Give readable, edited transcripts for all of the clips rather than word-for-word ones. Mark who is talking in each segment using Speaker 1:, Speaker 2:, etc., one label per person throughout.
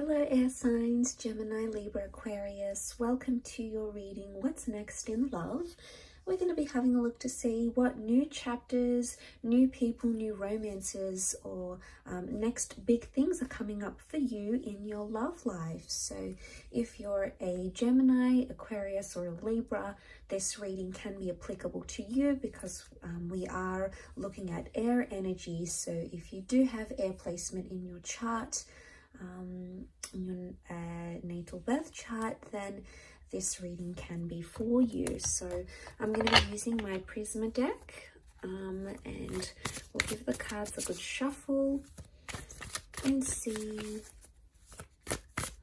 Speaker 1: Hello air signs, Gemini, Libra, Aquarius. Welcome to your reading, What's Next in Love. We're going to be having a look to see what new chapters, new people, new romances, or next big things are coming up for you in your love life. So if you're a Gemini, Aquarius, or a Libra, this reading can be applicable to you because we are looking at air energy. So if you do have air placement in your chart, in your natal birth chart, then this reading can be for you. So I'm going to be using my Prisma deck, and we'll give the cards a good shuffle and see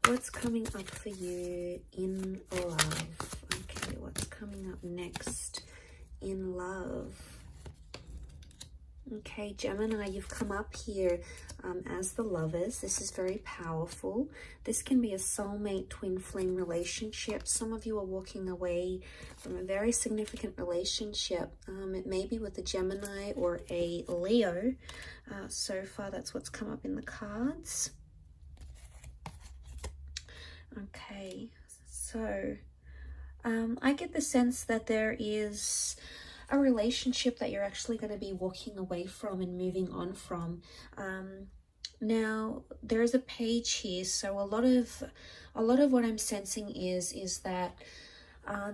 Speaker 1: what's coming up for you in love. Okay, what's coming up next in love? Okay, Gemini, you've come up here as the lovers. This is very powerful. This can be a soulmate twin flame relationship. Some of you are walking away from a very significant relationship. It may be with a Gemini or a Leo. So far, that's what's come up in the cards. Okay, so I get the sense that there is a relationship that you're actually going to be walking away from and moving on from. Now there's a page here, so a lot of what I'm sensing is that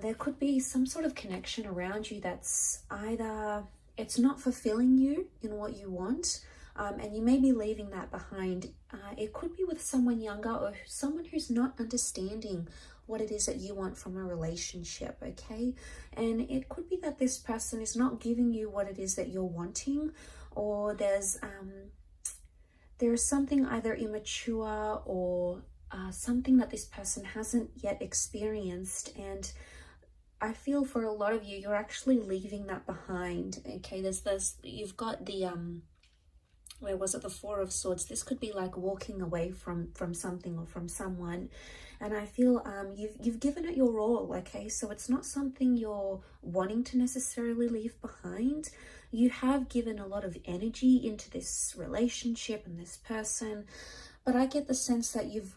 Speaker 1: there could be some sort of connection around you that's either it's not fulfilling you in what you want, and you may be leaving that behind. It could be with someone younger or someone who's not understanding what it is that you want from a relationship, okay? And it could be that this person is not giving you what it is that you're wanting, or there's something either immature or something that this person hasn't yet experienced. And I feel for a lot of you, you're actually leaving that behind, okay? You've got the where was it, the Four of Swords. This could be like walking away from something or from someone, and I feel you've given it your all, okay? So it's not something you're wanting to necessarily leave behind. You have given a lot of energy into this relationship and this person, but I get the sense that you've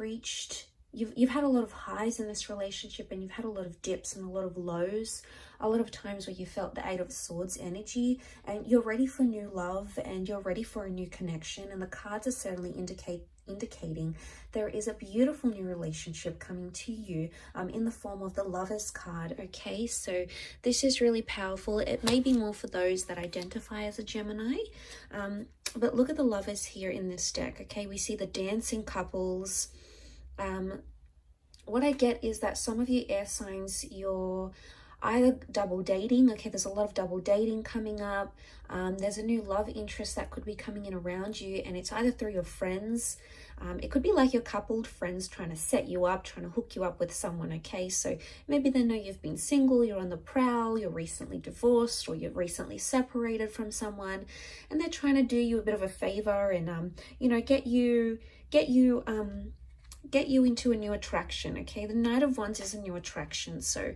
Speaker 1: had a lot of highs in this relationship, and you've had a lot of dips and a lot of lows, a lot of times where you felt the Eight of Swords energy, and you're ready for new love and you're ready for a new connection. And the cards are certainly indicating there is a beautiful new relationship coming to you in the form of the Lovers card, okay? So this is really powerful. It may be more for those that identify as a Gemini, but look at the Lovers here in this deck, okay? We see the dancing couples. What I get is that some of you air signs, you're either double dating, okay? There's a lot of double dating coming up. There's a new love interest that could be coming in around you, and it's either through your friends. It could be like your coupled friends trying to set you up, trying to hook you up with someone, okay? So maybe they know you've been single, you're on the prowl, you're recently divorced, or you're recently separated from someone, and they're trying to do you a bit of a favor and you know, get you into a new attraction, okay? The Knight of Wands is a new attraction. So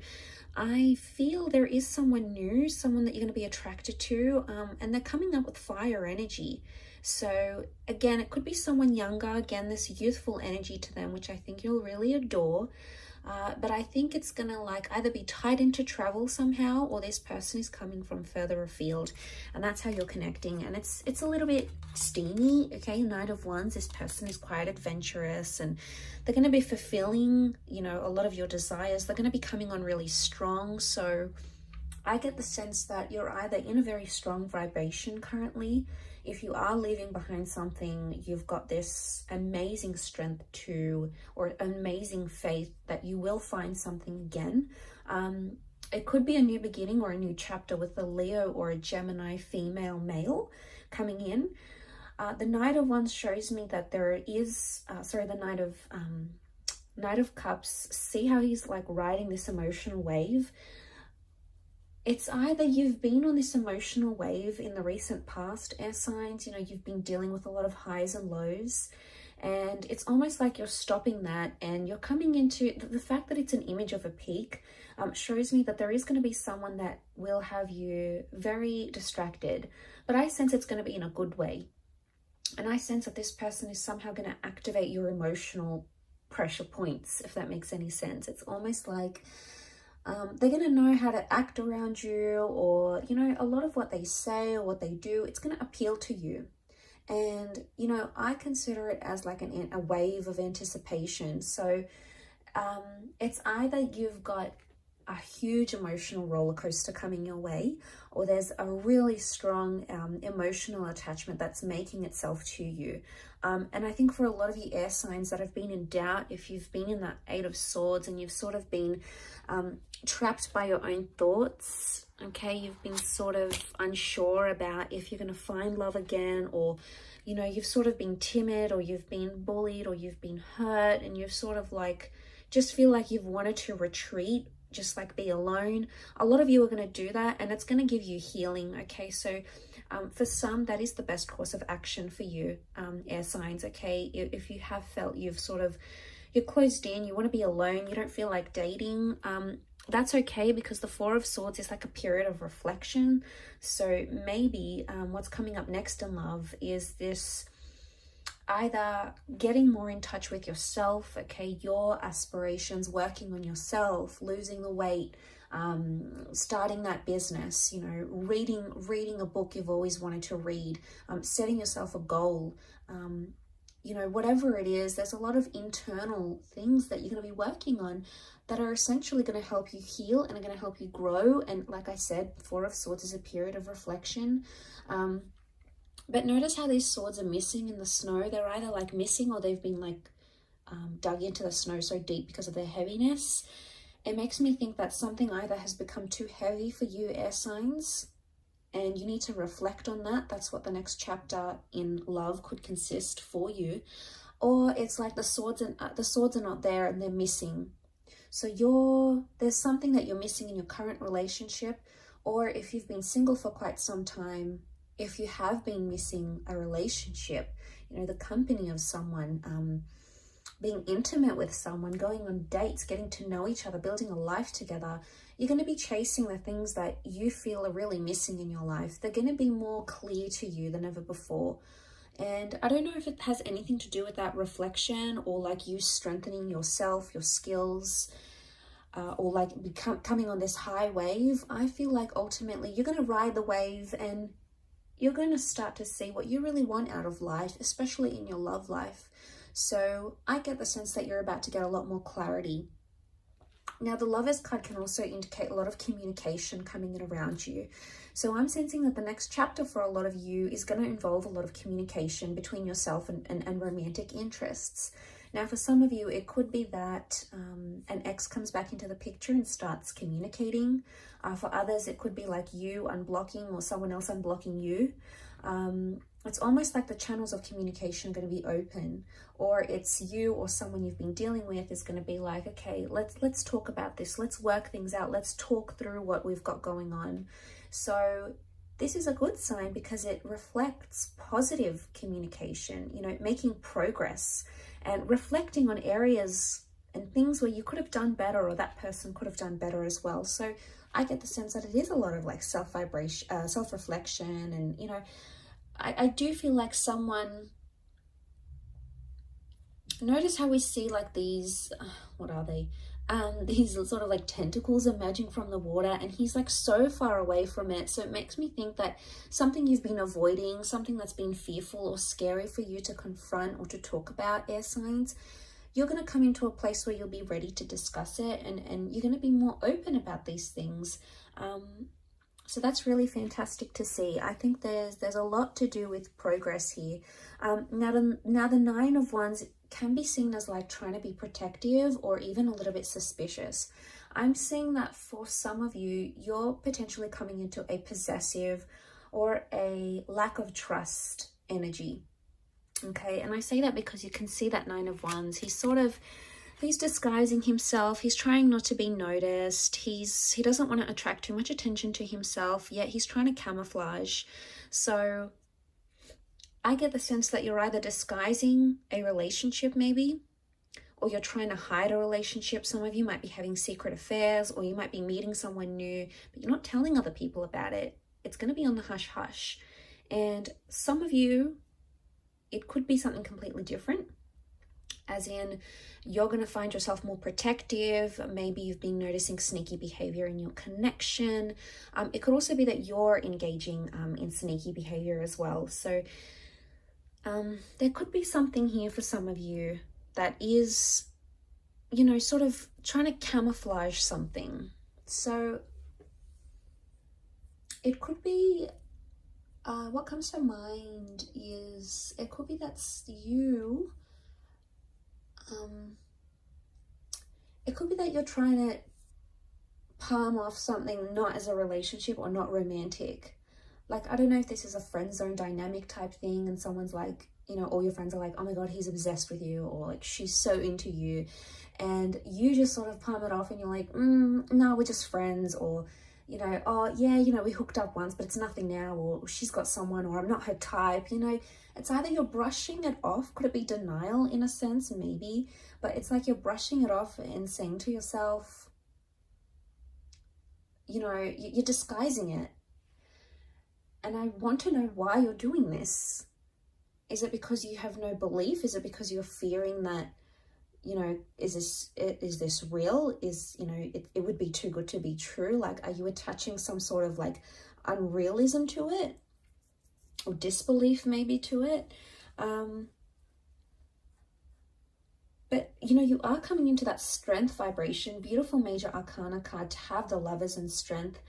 Speaker 1: I feel there is someone new, someone that you're going to be attracted to, and they're coming up with fire energy. So again, it could be someone younger, again, this youthful energy to them, which I think you'll really adore. But I think it's going to like either be tied into travel somehow, or this person is coming from further afield, and that's how you're connecting. And it's a little bit steamy, okay? Knight of Wands, this person is quite adventurous, and they're going to be fulfilling, you know, a lot of your desires. They're going to be coming on really strong. So I get the sense that you're either in a very strong vibration currently. If you are leaving behind something, you've got this amazing strength or amazing faith that you will find something again. It could be a new beginning or a new chapter with a Leo or a Gemini female male coming in. The Knight of Wands shows me that there is, the Knight of Cups, see how he's like riding this emotional wave. It's either you've been on this emotional wave in the recent past, air signs, you know, you've been dealing with a lot of highs and lows, and it's almost like you're stopping that and you're coming into the fact that it's an image of a peak. Shows me that there is going to be someone that will have you very distracted, but I sense it's going to be in a good way. And I sense that this person is somehow going to activate your emotional pressure points, if that makes any sense. It's almost like they're going to know how to act around you, or, you know, a lot of what they say or what they do, it's going to appeal to you. And, you know, I consider it as like a wave of anticipation. So it's either you've got a huge emotional roller coaster coming your way, or there's a really strong emotional attachment that's making itself to you. And I think for a lot of you air signs that have been in doubt, if you've been in that Eight of Swords and you've sort of been trapped by your own thoughts, okay, you've been sort of unsure about if you're going to find love again, or, you know, you've sort of been timid, or you've been bullied, or you've been hurt, and you've sort of like just feel like you've wanted to retreat, just like be alone. A lot of you are going to do that, and it's going to give you healing. Okay, so for some, that is the best course of action for you, air signs. Okay, if you have felt you're closed in, you want to be alone, you don't feel like dating, that's okay, because the Four of Swords is like a period of reflection. So maybe what's coming up next in love is this either getting more in touch with yourself, okay, your aspirations, working on yourself, losing the weight, starting that business, you know, reading a book you've always wanted to read, setting yourself a goal, you know, whatever it is. There's a lot of internal things that you're going to be working on that are essentially going to help you heal and are going to help you grow. And like I said, Four of Swords is a period of reflection. But notice how these swords are missing in the snow. They're either like missing, or they've been like dug into the snow so deep because of their heaviness. It makes me think that something either has become too heavy for you, air signs, and you need to reflect on that. That's what the next chapter in love could consist for you. Or it's like the swords are not there and they're missing. So there's something that you're missing in your current relationship, or if you've been single for quite some time, if you have been missing a relationship, you know, the company of someone, being intimate with someone, going on dates, getting to know each other, building a life together, you're going to be chasing the things that you feel are really missing in your life. They're going to be more clear to you than ever before. And I don't know if it has anything to do with that reflection, or like you strengthening yourself, your skills, or like coming on this high wave. I feel like ultimately you're going to ride the wave, and you're going to start to see what you really want out of life, especially in your love life. So I get the sense that you're about to get a lot more clarity. Now, the Lovers card can also indicate a lot of communication coming in around you. So I'm sensing that the next chapter for a lot of you is going to involve a lot of communication between yourself and romantic interests. Now, for some of you, it could be that an ex comes back into the picture and starts communicating. For others, it could be like you unblocking or someone else unblocking you. It's almost like the channels of communication are going to be open, or it's you or someone you've been dealing with is going to be like, okay, let's talk about this. Let's work things out. Let's talk through what we've got going on. So this is a good sign because it reflects positive communication, you know, making progress and reflecting on areas and things where you could have done better, or that person could have done better as well. So I get the sense that it is a lot of like self-reflection, and, you know, I do feel like someone, notice how we see like these, what are they? These sort of like tentacles emerging from the water, and he's like so far away from it. So it makes me think that something you've been avoiding, something that's been fearful or scary for you to confront or to talk about, air signs, you're going to come into a place where you'll be ready to discuss it, and you're going to be more open about these things. So that's really fantastic to see. I think there's a lot to do with progress here. Now the Nine of Wands can be seen as like trying to be protective or even a little bit suspicious. I'm seeing that for some of you, you're potentially coming into a possessive or a lack of trust energy. Okay, and I say that because you can see that Nine of Wands. He's disguising himself. He's trying not to be noticed. He doesn't want to attract too much attention to himself, yet he's trying to camouflage. So I get the sense that you're either disguising a relationship maybe, or you're trying to hide a relationship. Some of you might be having secret affairs, or you might be meeting someone new, but you're not telling other people about it. It's going to be on the hush hush. And some of you, it could be something completely different. as in you're going to find yourself more protective. Maybe you've been noticing sneaky behavior in your connection. It could also be that you're engaging in sneaky behavior as well. So there could be something here for some of you that is, you know, sort of trying to camouflage something. So it could be, what comes to mind is, it could be that's you. It could be that you're trying to palm off something not as a relationship or not romantic. Like, I don't know if this is a friend zone dynamic type thing and someone's like, you know, all your friends are like, oh my God, he's obsessed with you, or like she's so into you. And you just sort of palm it off and you're like, no, we're just friends. Or, you know, oh yeah, you know, we hooked up once, but it's nothing now. Or she's got someone, or I'm not her type. You know, it's either you're brushing it off. Could it be denial in a sense? Maybe. But it's like you're brushing it off and saying to yourself, you know, you're disguising it. And I want to know why you're doing this. Is it because you have no belief? Is it because you're fearing that, you know, is this real? Is, you know, it would be too good to be true? Like, are you attaching some sort of like unrealism to it? Or disbelief maybe to it? But, you know, you are coming into that strength vibration. Beautiful major arcana card to have the Lovers and Strength.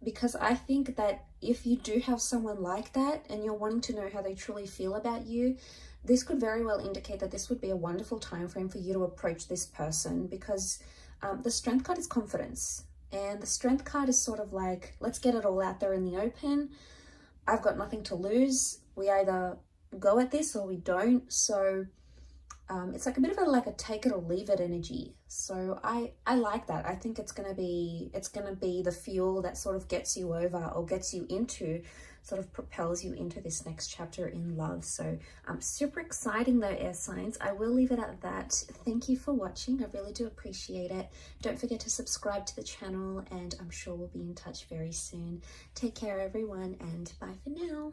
Speaker 1: Because I think that if you do have someone like that and you're wanting to know how they truly feel about you, this could very well indicate that this would be a wonderful time frame for you to approach this person, because the Strength card is confidence. And the Strength card is sort of like, let's get it all out there in the open. I've got nothing to lose. We either go at this or we don't. So it's like a bit of a take it or leave it energy. So I like that. I think it's gonna be the fuel that sort of gets you over, or gets you into, sort of propels you into this next chapter in love. So super exciting though, air signs. I will leave it at that. Thank you for watching. I really do appreciate it. Don't forget to subscribe to the channel, and I'm sure we'll be in touch very soon. Take care everyone, and bye for now.